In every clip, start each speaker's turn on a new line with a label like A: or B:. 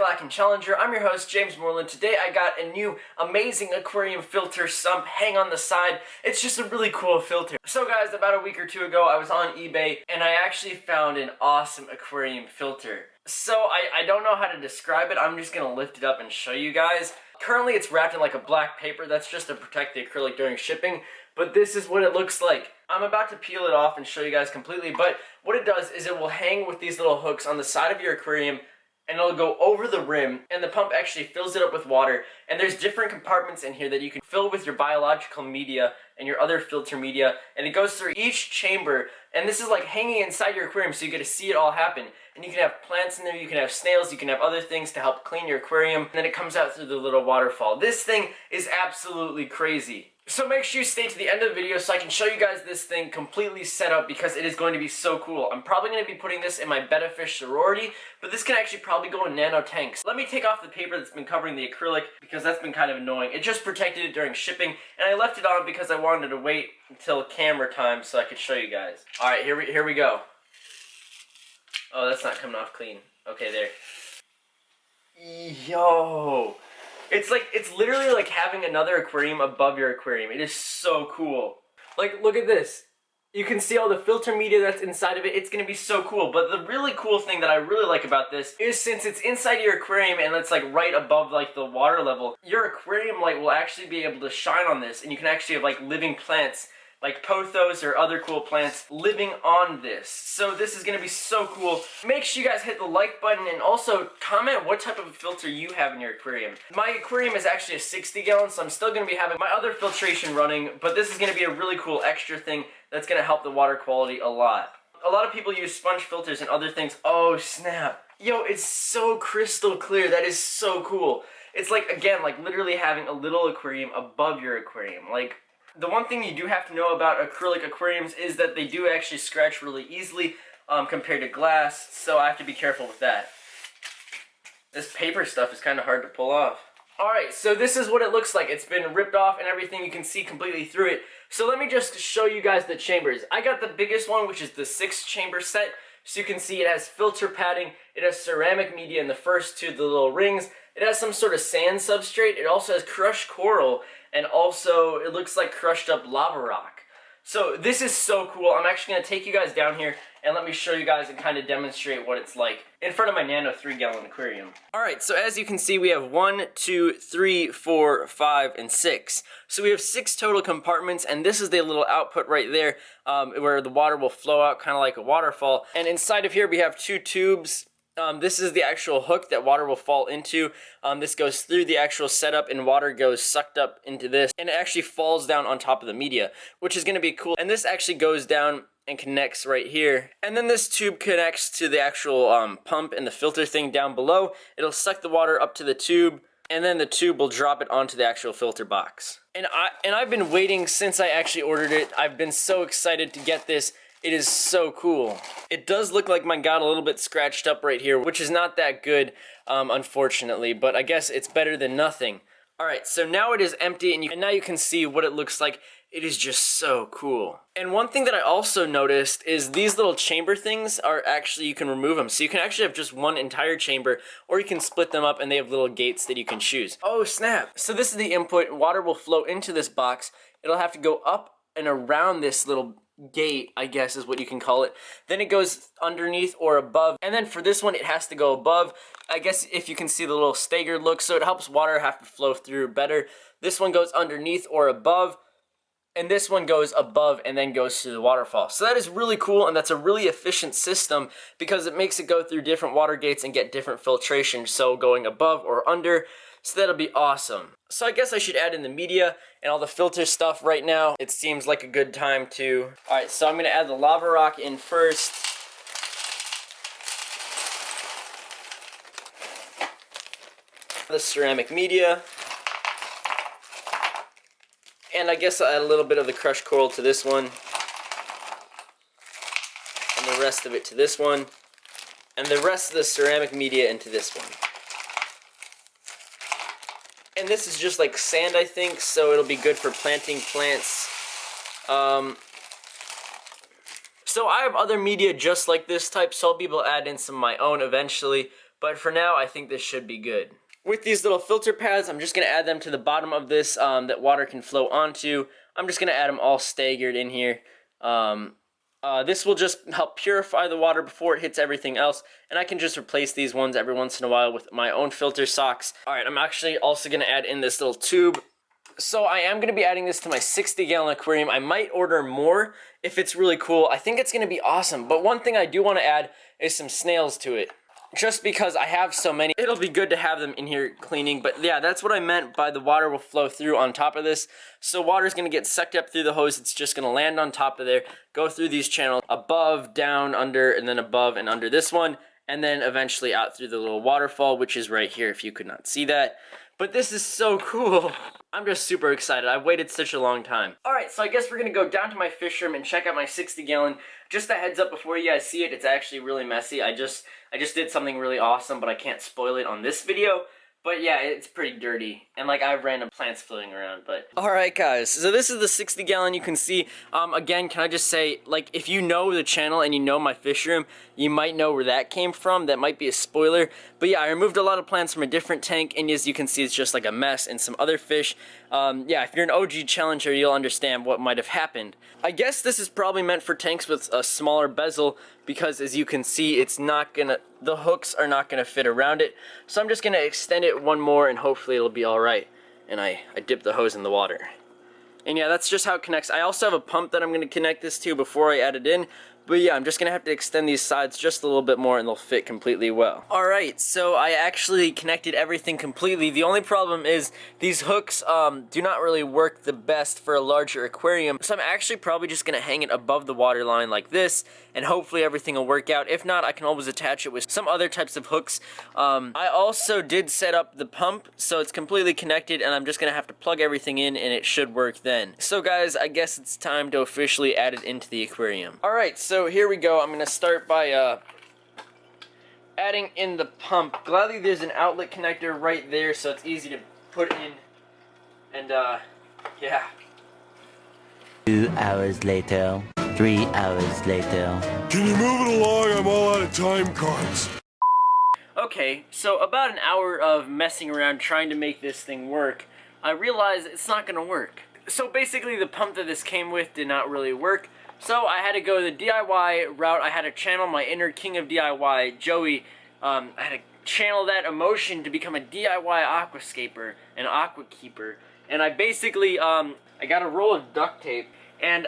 A: Kayak and Challenger. I'm your host, James Morelan. Today I got a new amazing aquarium filter sump hang on the side. It's just a really cool filter. So guys, about a week or two ago I was on eBay and I actually found an awesome aquarium filter. So I don't know how to describe it. I'm just gonna lift it up and show you guys. Currently it's wrapped in like a black paper. That's just to protect the acrylic during shipping. But this is what it looks like. I'm about to peel it off and show you guys completely, but what it does is it will hang with these little hooks on the side of your aquarium and it'll go over the rim, and the pump actually fills it up with water, and there's different compartments in here that you can fill with your biological media and your other filter media, and it goes through each chamber, and this is like hanging inside your aquarium so you get to see it all happen. And you can have plants in there, you can have snails, you can have other things to help clean your aquarium, and then it comes out through the little waterfall. This thing is absolutely crazy. So make sure you stay to the end of the video so I can show you guys this thing completely set up because it is going to be so cool. I'm probably going to be putting this in my betta fish sorority, but this can actually probably go in nano tanks. Let me take off the paper that's been covering the acrylic because that's been kind of annoying. It just protected it during shipping, and I left it on because I wanted to wait until camera time so I could show you guys. Alright, here we go. Oh, that's not coming off clean. Okay, there. Yo! It's literally like having another aquarium above your aquarium. It is so cool. Like, look at this. You can see all the filter media that's inside of it. It's gonna be so cool. But the really cool thing that I really like about this is since it's inside your aquarium and it's like right above like the water level, your aquarium light will actually be able to shine on this, and you can actually have like living plants like pothos or other cool plants living on this. So this is going to be so cool. Make sure you guys hit the like button and also comment what type of filter you have in your aquarium. My aquarium is actually a 60 gallon, so I'm still going to be having my other filtration running, but this is going to be a really cool extra thing that's going to help the water quality a lot. A lot of people use sponge filters and other things. Oh snap. Yo, it's so crystal clear. That is so cool. It's like, again, like literally having a little aquarium above your aquarium. Like, the one thing you do have to know about acrylic aquariums is that they do actually scratch really easily compared to glass, so I have to be careful with that. This paper stuff is kind of hard to pull off. Alright, so this is what it looks like. It's been ripped off and everything. You can see completely through it. So let me just show you guys the chambers. I got the biggest one, which is the 6-chamber set. So you can see it has filter padding, it has ceramic media in the first two, the little rings. It has some sort of sand substrate. It also has crushed coral, and also it looks like crushed up lava rock. So this is so cool. I'm actually going to take you guys down here and let me show you guys and kind of demonstrate what it's like in front of my nano 3-gallon aquarium. Alright, so as you can see, we have 1, 2, 3, 4, 5, and 6. So we have 6 total compartments, and this is the little output right there where the water will flow out kind of like a waterfall. And inside of here we have 2 tubes. This is the actual hook that water will fall into. This goes through the actual setup and water goes sucked up into this, and it actually falls down on top of the media, which is going to be cool. And this actually goes down and connects right here. And then this tube connects to the actual pump and the filter thing down below. It'll suck the water up to the tube, and then the tube will drop it onto the actual filter box. And I've been waiting since I actually ordered it. I've been so excited to get this. It is so cool. It does look like mine got a little bit scratched up right here, which is not that good, unfortunately, but I guess it's better than nothing. Alright, so now it is empty, and now you can see what it looks like. It is just so cool. And one thing that I also noticed is these little chamber things are actually, you can remove them. So you can actually have just one entire chamber, or you can split them up and they have little gates that you can choose. Oh snap! So this is the input. Water will flow into this box. It'll have to go up and around this little gate, I guess is what you can call it. Then it goes underneath or above, and then for this one it has to go above. I guess if you can see the little staggered look, so it helps water have to flow through better. This one goes underneath or above, and this one goes above and then goes to the waterfall. So that is really cool, and that's a really efficient system because it makes it go through different water gates and get different filtration, so going above or under. So that'll be awesome. So I guess I should add in the media and all the filter stuff right now. It seems like a good time to. Alright, so I'm going to add the lava rock in first. The ceramic media. And I guess I'll add a little bit of the crushed coral to this one. And the rest of it to this one. And the rest of the ceramic media into this one. And this is just like sand, I think, so it'll be good for planting plants. So I have other media just like this type, so I'll be able to add in some of my own eventually. but for now I think this should be good. With these little filter pads, I'm just going to add them to the bottom of this that water can flow onto. I'm just going to add them all staggered in here. This will just help purify the water before it hits everything else, and I can just replace these ones every once in a while with my own filter socks. Alright, I'm actually also going to add in this little tube. So I am going to be adding this to my 60-gallon aquarium. I might order more if it's really cool. I think it's going to be awesome, but one thing I do want to add is some snails to it. Just because I have so many, it'll be good to have them in here cleaning. But yeah, that's what I meant by the water will flow through on top of this. So water's going to get sucked up through the hose. It's just going to land on top of there, go through these channels, above, down, under, and then above and under this one. And then eventually out through the little waterfall, which is right here if you could not see that. But this is so cool. I'm just super excited. I've waited such a long time. Alright, so I guess we're going to go down to my fish room and check out my 60-gallon. Just a heads up before you guys see it, it's actually really messy. I just did something really awesome, but I can't spoil it on this video. But yeah, it's pretty dirty. And like I have random plants floating around, but... Alright guys, so this is the 60-gallon you can see. Again, can I just say, like, if you know the channel and you know my fish room, you might know where that came from. That might be a spoiler. But yeah, I removed a lot of plants from a different tank, and as you can see, it's just like a mess and some other fish. Yeah, if you're an OG challenger, you'll understand what might have happened. I guess this is probably meant for tanks with a smaller bezel, because as you can see, it's not gonna, the hooks are not gonna fit around it. So I'm just gonna extend it one more and hopefully it'll be alright. And I dip the hose in the water. And yeah, that's just how it connects. I also have a pump that I'm gonna connect this to before I add it in. But yeah, I'm just gonna have to extend these sides just a little bit more and they'll fit completely well. Alright, so I actually connected everything completely. The only problem is these hooks do not really work the best for a larger aquarium. So I'm actually probably just gonna hang it above the water line like this, and hopefully everything will work out. If not, I can always attach it with some other types of hooks. I also did set up the pump, so it's completely connected, and I'm just gonna have to plug everything in and it should work then. So guys, I guess it's time to officially add it into the aquarium. Alright, so here we go. I'm going to start by adding in the pump. Gladly there's an outlet connector right there, so it's easy to put in. And yeah.
B: 2 hours later. 3 hours later.
C: Can you move it along? I'm all out of time cards.
A: Okay, so about an hour of messing around trying to make this thing work, I realized it's not going to work. So basically the pump that this came with did not really work. So I had to go the DIY route. I had to channel my inner king of DIY, Joey. I had to channel that emotion to become a DIY aquascaper, an aquakeeper. And I basically, I got a roll of duct tape. And,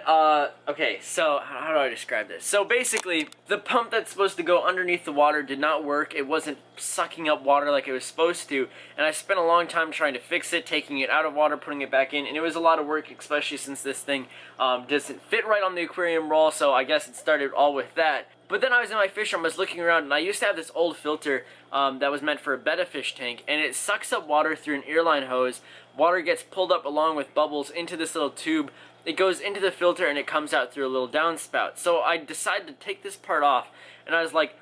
A: okay, so how do I describe this? So basically, the pump that's supposed to go underneath the water did not work. It wasn't sucking up water like it was supposed to. And I spent a long time trying to fix it, taking it out of water, putting it back in. And it was a lot of work, especially since this thing doesn't fit right on the aquarium roll. So I guess it started all with that. But then I was in my fish room, I was looking around, and I used to have this old filter that was meant for a betta fish tank, and it sucks up water through an earline hose. Water gets pulled up along with bubbles into this little tube. It goes into the filter and it comes out through a little downspout. So I decided to take this part off, and I was like,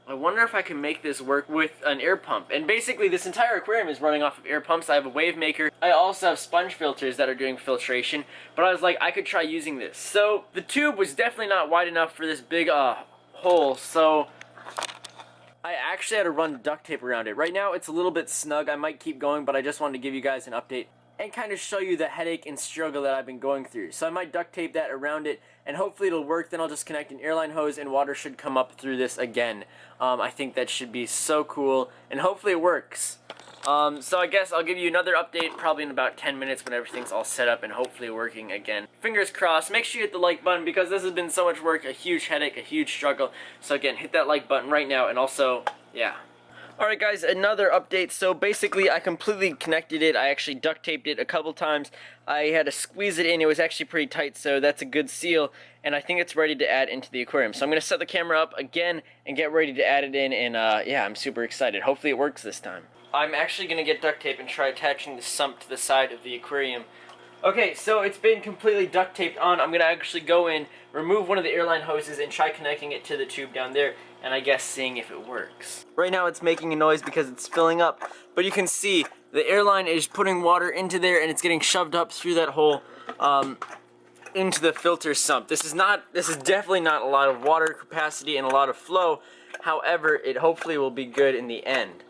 A: I wonder if I can make this work with an air pump. And basically this entire aquarium is running off of air pumps. I have a wave maker. I also have sponge filters that are doing filtration, but I was like, I could try using this. So the tube was definitely not wide enough for this big hole, so I actually had to run duct tape around it. Right now it's a little bit snug. I might keep going, but I just wanted to give you guys an update and kind of show you the headache and struggle that I've been going through. So I might duct tape that around it, and hopefully it'll work. Then I'll just connect an airline hose and water should come up through this again. I think that should be so cool, and hopefully it works. So I guess I'll give you another update probably in about 10 minutes when everything's all set up and hopefully working again. Fingers crossed. Make sure you hit the like button because this has been so much work, a huge headache, a huge struggle. So again, hit that like button right now, and also, yeah. Alright guys, another update. So basically I completely connected it. I actually duct taped it a couple times. I had to squeeze it in. It was actually pretty tight, so that's a good seal. And I think it's ready to add into the aquarium. So I'm going to set the camera up again and get ready to add it in. And yeah, I'm super excited. Hopefully it works this time. I'm actually going to get duct tape and try attaching the sump to the side of the aquarium. Okay, so it's been completely duct taped on. I'm going to actually go in, remove one of the airline hoses, and try connecting it to the tube down there, and I guess seeing if it works. Right now it's making a noise because it's filling up, but you can see the airline is putting water into there, and it's getting shoved up through that hole into the filter sump. This is definitely not a lot of water capacity and a lot of flow, However, it hopefully will be good in the end.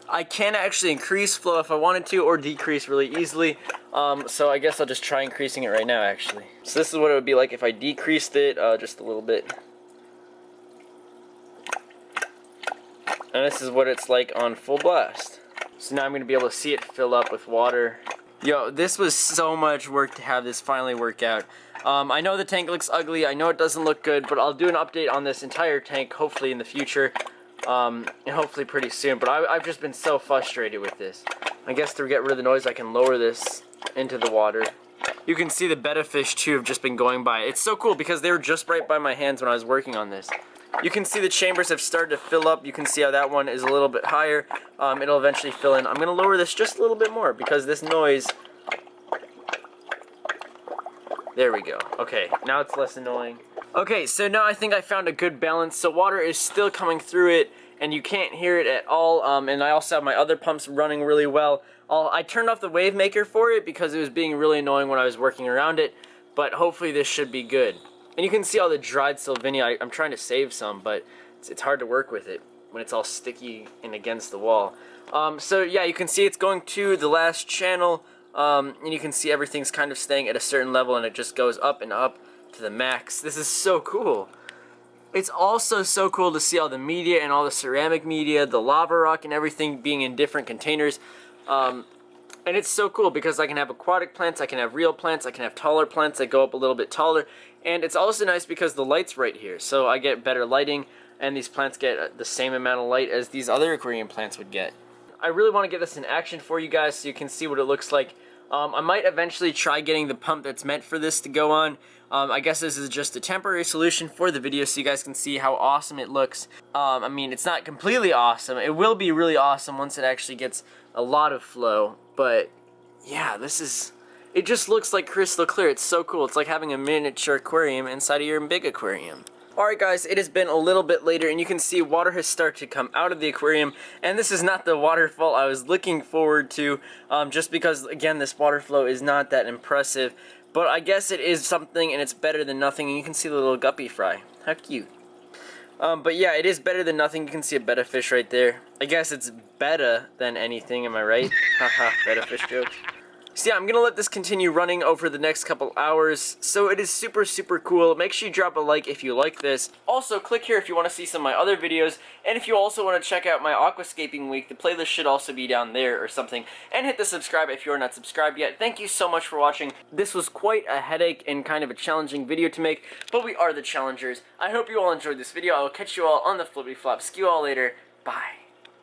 A: I can actually increase flow if I wanted to, or decrease really easily. So I guess I'll just try increasing it right now, actually. So this is what it would be like if I decreased it just a little bit. And this is what it's like on full blast. So now I'm going to be able to see it fill up with water. Yo, this was so much work to have this finally work out. I know the tank looks ugly, I know it doesn't look good, but I'll do an update on this entire tank hopefully in the future. And hopefully pretty soon, but I've just been so frustrated with this. I guess to get rid of the noise I can lower this into the water. You can see the betta fish too have just been going by. It's so cool because they were just right by my hands when I was working on this. You can see the chambers have started to fill up. You can see how that one is a little bit higher. It'll eventually fill in. I'm going to lower this just a little bit more because this noise... There we go. Okay, now it's less annoying. Okay, so now I think I found a good balance. So water is still coming through it, and you can't hear it at all. And I also have my other pumps running really well. I turned off the wave maker for it because it was being really annoying when I was working around it. But hopefully this should be good. And you can see all the dried sylvinia. I'm trying to save some, but it's hard to work with it when it's all sticky and against the wall. So yeah, you can see it's going to the last channel. And you can see everything's kind of staying at a certain level, and it just goes up and up to the max. This is so cool. It's also so cool to see all the media and all the ceramic media, the lava rock and everything being in different containers. And it's so cool because I can have aquatic plants, I can have real plants, I can have taller plants that go up a little bit taller. And it's also nice because the light's right here, so I get better lighting, and these plants get the same amount of light as these other aquarium plants would get. I really want to get this in action for you guys so you can see what it looks like. I might eventually try getting the pump that's meant for this to go on. I guess this is just a temporary solution for the video so you guys can see how awesome it looks. I mean, it's not completely awesome. It will be really awesome once it actually gets a lot of flow. But yeah, it just looks like crystal clear. It's so cool. It's like having a miniature aquarium inside of your big aquarium. Alright guys, it has been a little bit later, and you can see water has started to come out of the aquarium, and this is not the waterfall I was looking forward to, just because, again, this water flow is not that impressive, but I guess it is something, and it's better than nothing, and you can see the little guppy fry. How cute. But yeah, it is better than nothing. You can see a betta fish right there. I guess it's better than anything, am I right? Haha, betta fish jokes. So yeah, I'm going to let this continue running over the next couple hours, so it is super, super cool. Make sure you drop a like if you like this. Also, click here if you want to see some of my other videos, and if you also want to check out my aquascaping week, the playlist should also be down there or something, and hit the subscribe if you're not subscribed yet. Thank you so much for watching. This was quite a headache and kind of a challenging video to make, but we are the challengers. I hope you all enjoyed this video. I will catch you all on the flippy flop. See you all later. Bye.